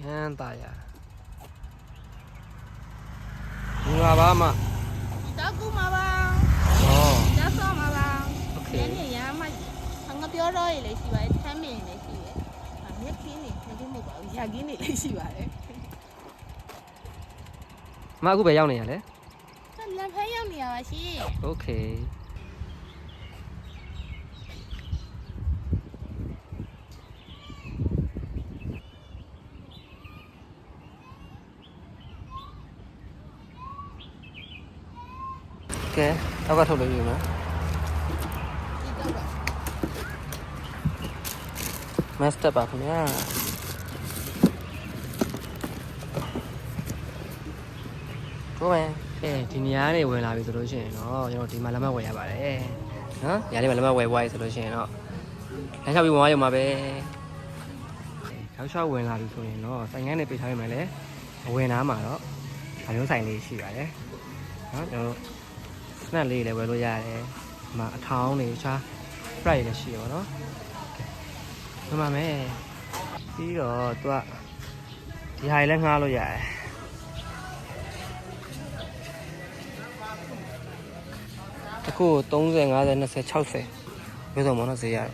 Yan taya. Bunga ba ma? Dagu ma bang. Oh. Daso ma bang. Okay. Yan yan ma. Angပြောတော့ရလေရှိပါတယ်။10မိနစ်လည်းရှိတယ်။မြက်ခင်းနေမဟုတ်ပါဘူး။ရာခင်းနေလည်းရှိပါတယ်။ Ma အခုပဲရောက်နေရလဲ လမ်းဖက်ရောက်နေရပါရှင် Okay. Okay, တော့ကထုတ်လို့ရမယ် Master ပါခင်ဗျာကိုယ်ဒီနေရာနေဝင်လာပြီဆိုလို့ရှိရင်တော့ကျွန်တော်ဒီမှာလက်မှတ်ဝယ်ရပါတယ်နော်ညာလေးမှာလက်မှတ်ဝယ်သွားပြီဆိုလို့ရှိရင်တော့လမ်းလျှောက်ပြီးဝင်သွားရုံပါပဲရောက်လျှောက်ဝင်လာပြီဆိုရင်တော့ဆိုင်ငန်းနေပိတ်ထားရမယ်လေအဝင်နားမှာတော့ဒါမျိုးဆိုင်လေးရှိပါတယ်နော်ကျွန်တော်စနက်လေးလည်းဝယ်လို့ရတယ်ဒီမှာအထောင်းတွေချား price လည်းရှိရောနော်ဒီမှာမယ်ပြီးတော့သူကဒီဟာလည်းငှားလို့ရတယ်အခု30 50 20 60ဘယ်တော့မှတော့ဈေးရတယ်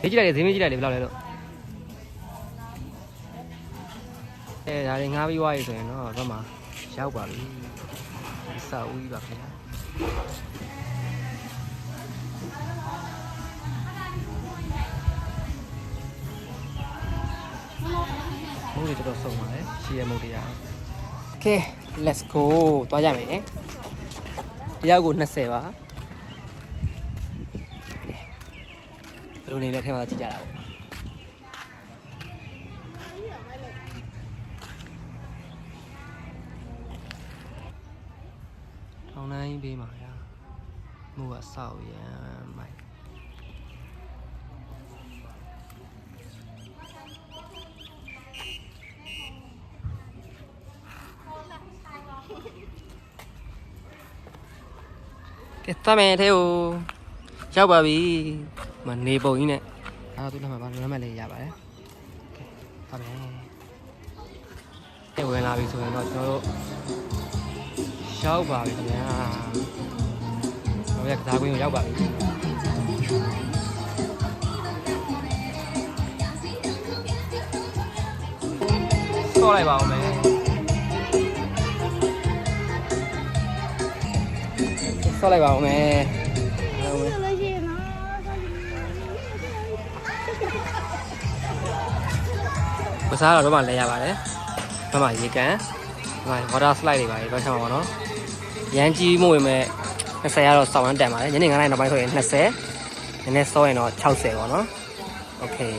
ဈေးကြည့်လိုက်ဈေးမကြည့်လိုက်လေဘယ်လောက်လဲလို့ဒါတွေငှားပြီးွားရဆိုရင်တော့တော့မှရောက်ပါပြီစာဦးကြီးပါခင်ဗျာမုတ်တွေတော်တော်ဆုံးပါတယ်ရှီရမုတ်တရား Okay let's go သွားကြမယ်တယောက်ကို20ပါဘယ်လိုနေလဲထဲမှာကြည့်ကြတာပေါ့ထောင်းတိုင်းပေးပါဗျာမို့ကစောက်ရမ်းမိုက်ကဲသွားမယ်ထဲကိုရောက်ပါပြီမနေပုံကြီးနဲ့အဲ့တော့သူ့လက်မှာလက်မှတ်လေးရပါတယ်ကဲသွားမယ်ပြန်ဝင်လာပြီဆိုရင်တော့ကျွန်တော်တို့ရောက်ပါပြီခင်ဗျာတော့ရကစားကွင်းကိုရောက်ပါပြီဆော့လိုက်ပါဦးမယ်ဆော့လိုက်ပါဦးမယ်ကစားတော့မှလဲရပါတယ်။ဘာမှရေကန်။ဘာ water slide တွေပါလေတော့ချောင်းပါတော့။ရန်ကြီးမှုဝင်မဲ့20ကတော့စောင်းရမ်းတန်ပါတယ်။ညနေ9:00နောက်ပိုင်းဆိုရင်20။နည်းနည်းစောရင်တော့60ပေါ့နော်။ Okay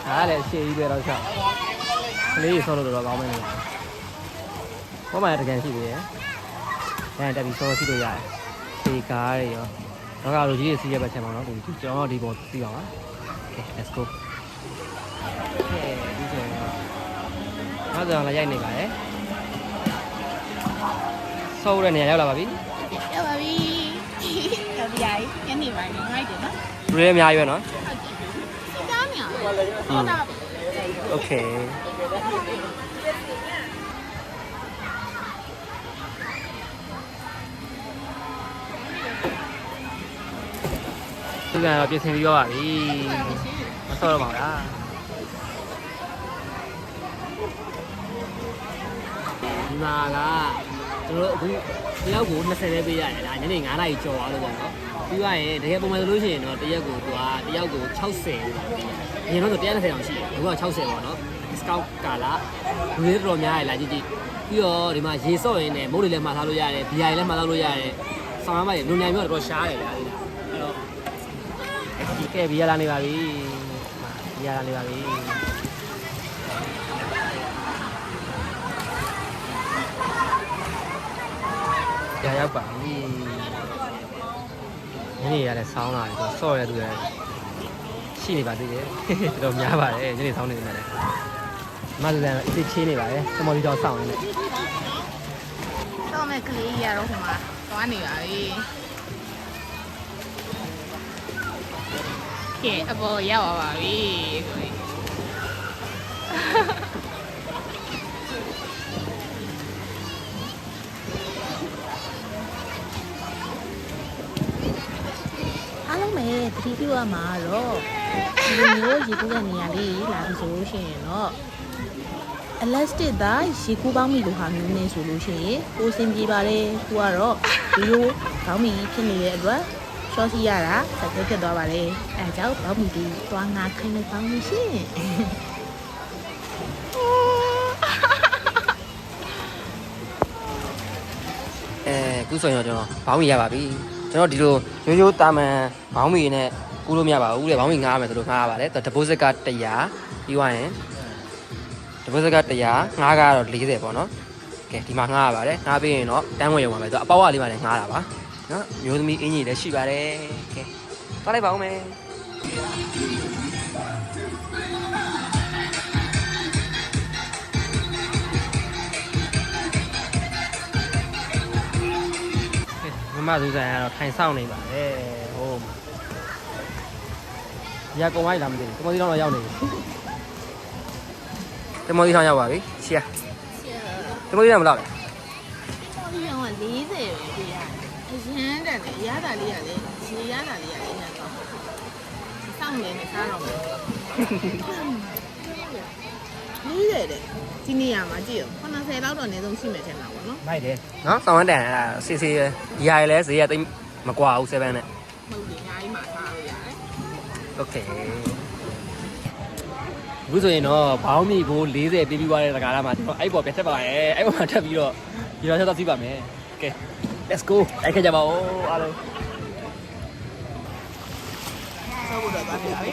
။အားလည်းရှေ့ကြီးပဲတော့ချောင်း။ကလေးဆောလို့တော့ကောင်းမယ်နော်။ဘာမှတကယ်ရှိသေးတယ်။ဒါနဲ့တက်ပြီးစောစီးလို့ရတယ်။ဒီကားတွေရောတော့ကလူကြီးတွေစီးရပတ်ချက်ပါတော့ဒီကျွန်တော်ဒီပေါ်စီးပါပါ။ Okay let's go ။ဒီဆိုရင်နောက်တော့လည်းရိုက်နေပါတယ်။ဆောတဲ့နေရာရောက်လာပါပြီ။ရောက်ပါပြီ။ရောက်ပြီ။ညနေပိုင်းငိုက်တယ်နော်။လူတွေအများကြီးပဲနော်။ကြားနေရ။ဟုတ်တာ Okayသူကတော့ပြင်ဆင်ပြီးတော့ပါပြီမဆော့တော့ပါဘူးလားဒီမှာကကျွန်တော်အခုတယောက်ကို20ပဲပေးရတယ်လားညနေ9:00နာရီကျော်သွားလို့ပေါ့နော်ပြီးသွားရင်တကယ်ပုံမှန်ဆိုလို့ရှိရင်တော့တရက်ကိုသူကတယောက်ကို60လို့ပါပေးရတယ်အရင်တော့120တောင်ရှိတယ်အခုက60ပေါ့နော် discount ကာလာလူတွေတော်တော်များတယ်လားကြည့်ကြည့်ပြီးတော့ဒီမှာရေဆော့ရင်းနဲ့မုတ်တွေလည်းမှာထားလို့ရတယ်ဘီယာတွေလည်းမှာထားလို့ရတယ်ဆောင်းရမ်းပါလေလူနိုင်မျိုးတော့တော်ရှားတယ်လားအဲ့တော့ကဲဘီယာလာနေပါပြီဘီယာလာနေပါပြီကြာရောက်ပါပြီညနေရတဲ့ဆောင်းလာပြီဆိုဆော့ရတဲ့သူတွေရှိနေပါသေးတယ်တော်တော်များပါတယ်ညနေဆောင်းနေနေတယ်မဆန်အစ်စ်ချင်းနေပါတယ်စမော်လီတော့စောင့်နေတယ်တော့ မဲ့ကလေးရတော့ဟိုမှာသွားနေပါပြီကဲအပေါ်ရောက်ပါပြီကိုကြီးအားလုံးပဲတတိပြုရမှာတော့ဒီလိုရေကူးတဲ့နေရာလေးလာပြီးဆိုလို့ရှိရင်တော့ elastic သားရေကူးပေါင်းမီလိုဟာမျိုးနဲ့ဆိုလို့ရှိရင်ကိုစင်ပြေပါတယ်ကိုကတော့ဒီလိုပေါင်းမီဖြစ်နေတဲ့အတွက် short စီရတာစက်ဖြစ်သွားပါတယ်အဲဒါကြောင့်ပေါင်းမီဒီသွားငါခိုင်းနေပေါင်းလို့ရှိရင်ခုဆိုရင်တော့ကျွန်တော်ဘောင်းမီရပါပြီကျွန်တော်ဒီလိုရိုးရိုးတာမန်ဘောင်းမီနဲ့ကူးလို့မရပါဘူးလေဘောင်းမီငားရမယ်ဆိုလို့ငားရပါတယ်deposit က100ပြီးသွားရင် deposit က100ငားကတော့40ပေါ့နော်ကဲဒီမှာငားရပါတယ်ငားပြီးရင်တော့တန်းဝင်ရုံပါပဲဆိုအပေါက်အလေးမှလည်းငားတာပါနော်မျိုးသမီးအင်ကြီးလည်းရှိပါတယ်ကဲသွားလိုက်ပါဦးမယ်မမသူဆိုင်ကတော့ထိုင်ဆောင်နေပါတယ်ဟိုမှာရကုံဝိုင်းလာမသိဘူးတမော်စီတောင်းတော့ရောက်နေပြီတမော်စီတောင်းရောက်ပါပြီရှီယာတမော်စီတောင်းမလားပဲဒီကောင်က40ပဲပြရတယ်အရန်တက်တယ်ရတာလေးရလေရေရတာလေးရလေနဲ့တော့စောင့်နေနဲ့စားတော့မယ်လေးတယ်ဒီနေရာမှာကြည့်ရော90လောက်တော့နေဆုံးရှိမယ်ထင်တာပေါ့နော်မိုက်တယ်နော်ဆောင်းဝန်းတန်အဲ့ဒါစီစီဒီဟာလည်းဈေးရတိတ်မကွာဘူး7နဲ့ဟုတ်တယ်ညာကြီးမှာထားလို့ရတယ်โอเคအခုဆိုရင်တော့ဘောင်းမီကို40ပြီးပြီးသွားတဲ့တကားလာမှာကျွန်တော်အဲ့ပေါ်ပြတ်တက်ပါရဲ့အဲ့ပေါ်မှာထပ်ပြီးတော့ဒီတော့ဆက်တော့စီးပါမယ်โอเค let's go လိုက်ခဲ့ကြပါဦးအားလုံးဆောက်ဖို့တော့သွားပြပါပြီ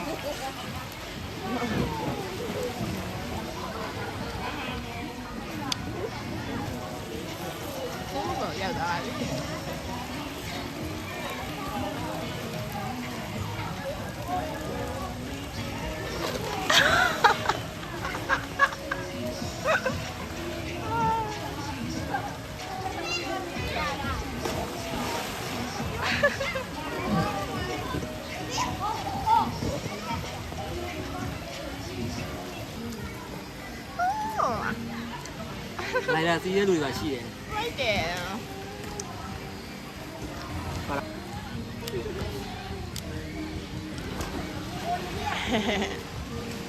ရောက်သွားပြီလိုက်လာစီးရဲလူတွေပါရှိတယ်ဟုတ်တယ်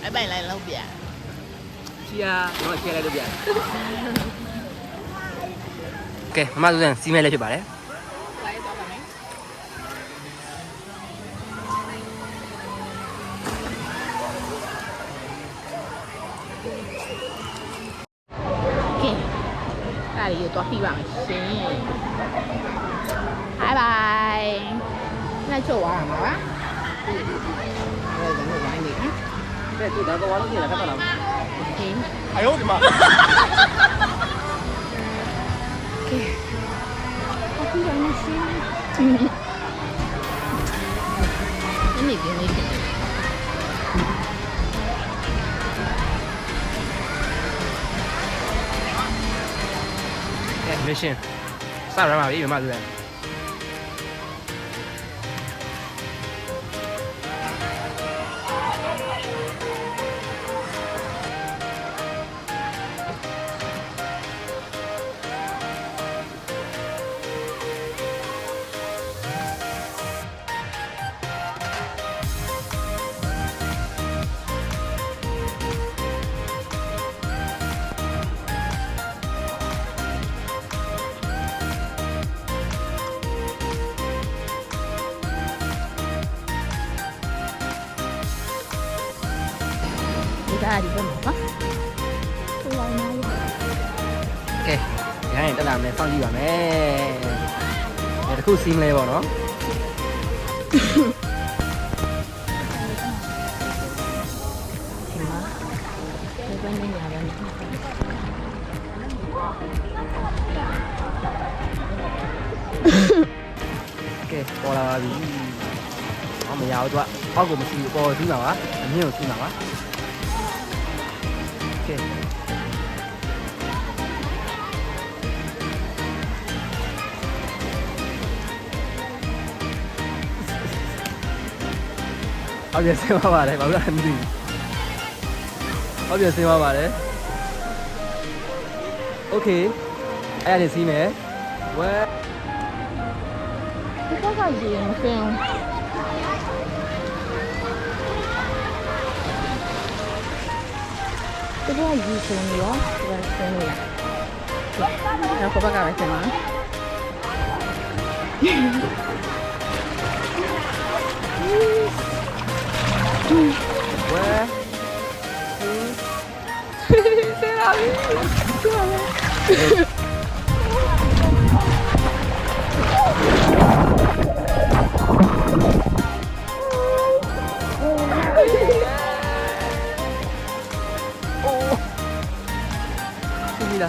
အဲ့ပိုင်လိုက်လောက်ပြရှီယာတော့ရှီယာလိုက်လို့ပြကဲမမသူစံစီးမဲလေးဖြစ်ပါတယ်လိုက်တော့ပါမယ်ကဲဒါရီတော့ပြပါမယ်ရှင် bye bye နဲ့ချို့သွားမှာပါအဲ့ဒါတော့ဝိုင်းနေဟမ်对，就咱个完了进来，看到了吗？哎呦我的妈！我非常的心。那边那边。哎，没事，啥人嘛？有嘛对不对？ဒါဒီတော့နော်ထိုးလိုက်နိုင်ကဲဒီတိုင်းတက်လာမယ်စောင့်ကြည့်ပါမယ်ဒီတစ်ခုစီးမလဲပေါ့နော်ဒီမှာဒီဘက်နေရာပဲကဲပေါ်လာပါပြီဟောမရဘူးသူကအောက်ကိုမရှိဘူးပေါ်စီးမှာပါအမြင့်ကိုစီးမှာပါကဲ ဟုတ်ပြဆင်းသွားပါတယ်ဘာလို့လဲမသိဘူးဟုတ်ပြဆင်းသွားပါတယ်โอเคအဲ့ဒါနေစီးမယ်ဝဲ ဒီဘက်ကကြည့်ရင်ဆင်းဒီဘက်ကကြည့်ချင်ရောဒီဘက်ဆင်းနေတာနောက်ဘက်ကလည်းဆင်းမှာ ဝဲဆင်းလာပြီဆင်းလာပြီ啦。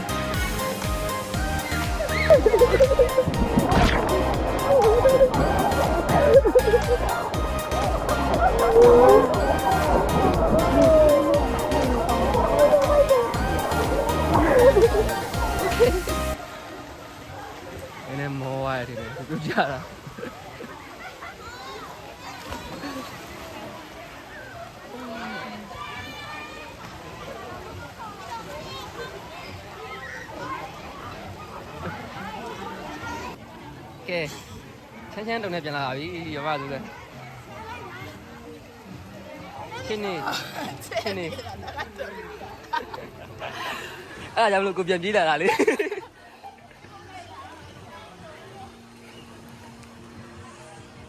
你那毛啊，这个就这样了。ကဲချမ်းချမ်းတုံနဲ့ပြန်လာပြီရပါသူလဲချင်းနေအဲ့ဒါကြောင့်မလို့ကိုပြန်ပြေးလာတာလေ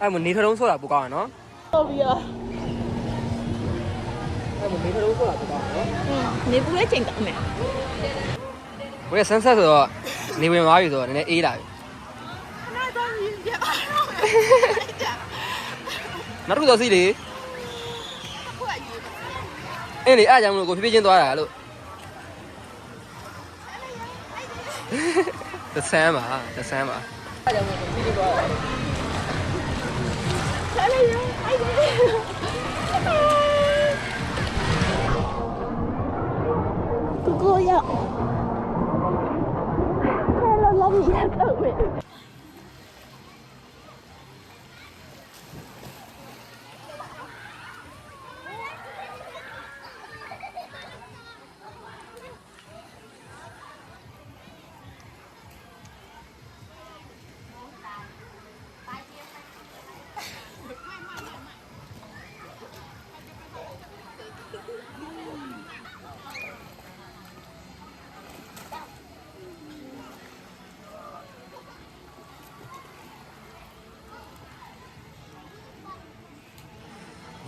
အဲ့မနေထလုံးဆိုတာပိုကောင်းရနော်ဟုတ်ပြီอ่ะအဲ့မနေထလုံးဆိုတာပိုကောင်းနော်နေပူရဲ့ချိန်တောင်းမယ်ဘယ်ဆန်းဆက်ဆိုတော့နေဝင်သွားပြီဆိုတော့နည်းနည်းအေးလာပြီနောက်တစ်ခုတော့စီးလေအေးလေအားကြောင့်မလို့ကိုဖြည်းဖြည်းချင်းသွားတာလို့တဆမ်းပါအားကြောင့်မလို့ကိုဖြည်းဖြည်းသွားတာဆက်လိုက်ရောအဲ့ဒီကိုရဆက်လို့လာပြီရတော့မယ်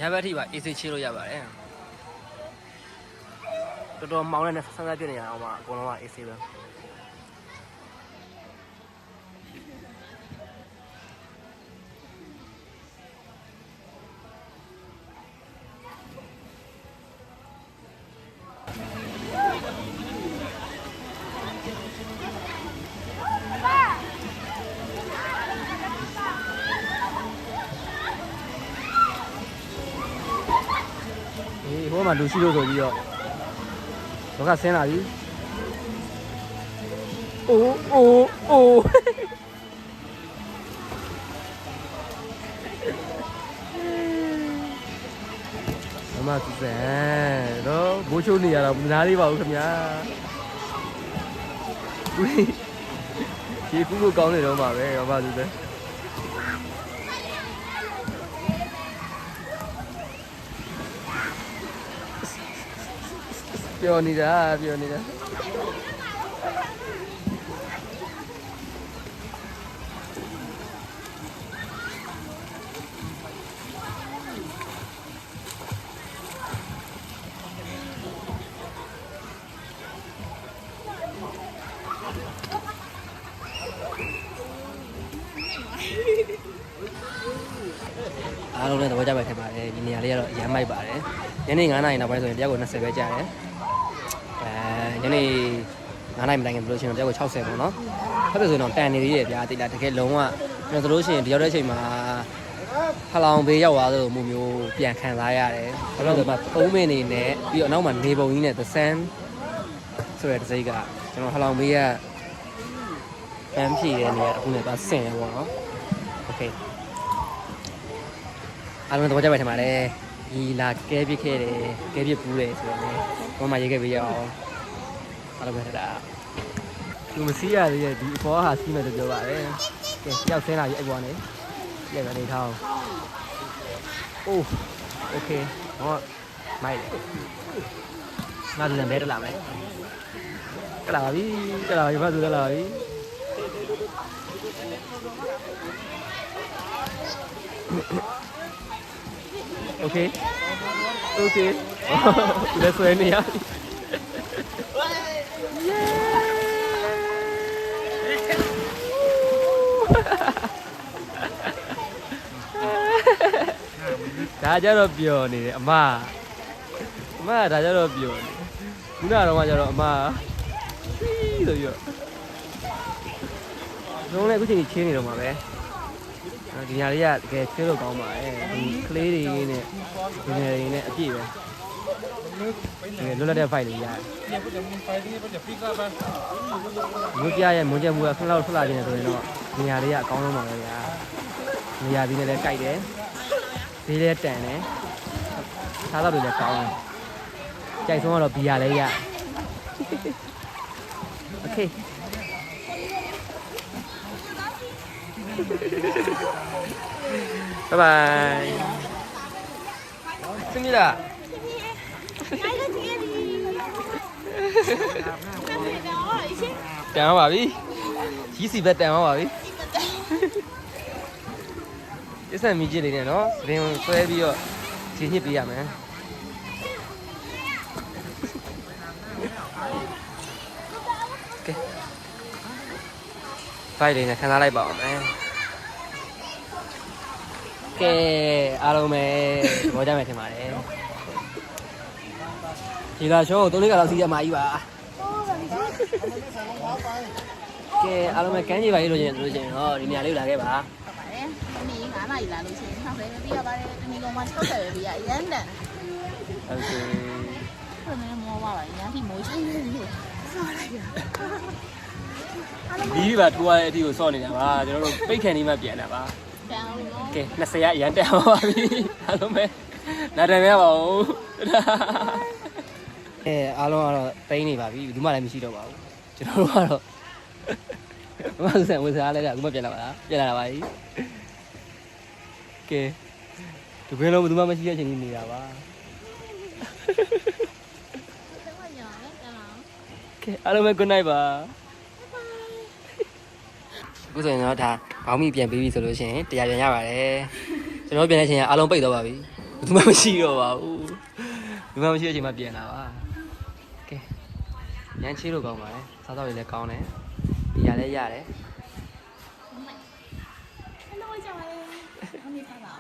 ညဘက်ထိပါ AC ချိလို့ရပါတယ်တော်တော်မောင်းနဲ့ဆန်းဆန်းပြနေရအောင်ပါအကုန်လုံးက AC ပဲဟိုမှာလူရှိလို့ဆိုပြီးတော့တော့ကဆင်းလာပြီအိုးမမစစံတော့ဘိုးချိုးနေရတော့မနာသေးပါဘူးခင်ဗျာဒီကူကိုကောင်းနေတော့မှာပဲရောပါသူပဲပြောနေတာအားလုံးလည်းသဘောကျပါခဲ့ပါတယ်ဒီနေရာလေးကတော့ရမ်းမိုက်ပါတယ်ညနေ 9 နာရီနောက်ပိုင်းဆိုရင်တယောက်ကို20ပဲကြာတယ်ညနေ 9 နာရီမတိုင်ခင်ပြောလို့ရှိရင်တယောက်ကို60ပေါ့နော်ဟုတ်တယ်ဆိုတော့တန်နေသေးတယ်ဗျာတိလာတကယ်လုံးဝကျွန်တော်တို့လို့ရှိရင်ဒီရောက်တဲ့အချိန်မှာဖလောင်ဘေးရောက်သွားသလိုမျိုးပြန်ခံစားရတယ်ဘာလို့လဲဆိုတော့3မိနစ်နဲ့ပြီးတော့အနောက်မှာနေပုံကြီးနဲ့ The Sun ဆိုတဲ့တစ်စိတ်ကကျွန်တော်ဖလောင်ဘေးကပန်းဖြည့်တဲ့နေရာအခုနဲ့သွားဆင်ရပေါ့နော်โอเคအားလုံးသဘောကျပါထင်ပါတယ် ဒီလာကဲပြစ်ခဲ့တယ်ကဲပြစ်ပူးတယ်ဆိုတော့လည်းဘုံမှာရေးခဲ့ပေးရအောင်အားလုံးပဲတာသူမစီးရသေးရဲ့ဒီအပေါ်ဟာစီးမယ်လို့ပြောပါတယ်ကဲရောက်ဆင်းလာပြီအဲ့ပေါ်ကနေကြည့်ရနေထားအောင်အိုးโอเคဟောမိုက်တယ်ငါတို့လည်းမဲတက်လာမယ်တက်လာပြီဘာသူတက်လာပြီโอเคသူလည်းဆွဲနေရပြီဒါကြတော့ပျော်နေတယ်အမကဒါကြတော့ပျော်နေခုနကတော့ကျတော့အမဆိုပြီးတော့လုံးလည်းအခုချိန်ကြီးချင်းနေတော့မှာပဲဒီညာလေးကတကယ်ချဲလို့ကောင်းပါတယ်ဒီကလေးတွေနဲ့ဒီငယ်တွေနဲ့အပြည့်ပဲလွတ်လပ်တဲ့ fight လေးရတယ်မြို့ပြရဲ့မွန်ကျမှုကခဏလောက်ထွက်လာခြင်းဆိုရင်တော့ဒီညာလေးကအကောင်းဆုံးပါပဲညာနေရာပြီးနဲ့လည်းကြိုက်တယ်ဈေးလည်းတန်တယ်စားတော့တွေလည်းကောင်းတယ်ကြိုက်ဆုံးကတော့ဘီယာလည်းရโอเค拜拜。真的啦。等下吧，比。几时别等下吧，比。一三米几里呢？喏，连所以比较，天气不一样嘛。OK。快点呢，看他来报没？ကဲအားလုံးပဲဘောကြမယ်ထင်ပါတယ်ဒီလာရှောကို3-4ကလောက်စီးရမှာကြီးပါကဲအားလုံးပဲကမ်းခြေပါရေးလို့ရှင်လို့ရှင်တော့ဒီနေရာလေးလာခဲ့ပါ ပါတယ်ဒီနေ့9နာရီလာလို့ရှိရင်60ပဲပြရပါတယ်ဒီနေ့ကောင်မှ60ပဲပြရရန်တန် โอเค ခဏနဲ့မောပါပါရန်ထိမိုးချိုင်းနေလို့ဆော်လိုက်ရအားလုံး ဒီပါထိုးရတဲ့အထိကိုစော့နေတာပါကျွန်တော်တို့ပိတ်ခံနေမှပြန်တာပါ တန်အောင်နော် ကဲ20ရအရန်တက်ပါပြီအားလုံးပဲနားတယ်မရပါဘူးအားလုံးကတော့ပိန်းနေပါပြီဘူးမှလည်းမရှိတော့ပါဘူးကျွန်တော်တို့ကတော့မဆန်ဝစားလဲအခုမှပြန်လာပါလားပြန်လာပါပြီကဲဒီဘယ်လိုဘူးမှမရှိတဲ့အချိန်ကြီးနေတာပါကဲအားလုံးပဲ good night ပါအခုဆိုရင်တော့ဒါဘောင်းမီပြန်ပြီးပြီဆိုလို့ရှိရင်တရားပြန်ရပါတယ်ကျွန်တော်ပြန်တဲ့အချိန်ကအားလုံးပိတ်သွားပါပြီဘူးမှမရှိတော့ပါဘူးဘူးမှမရှိတဲ့အချိန်မှပြန်လာပါကဲညချေးလို့ကောင်းပါတယ်စားတော့လည်းကောင်းတယ်ဒီရလည်းရတယ် Hello ကြပါလေ။အမေပါပါ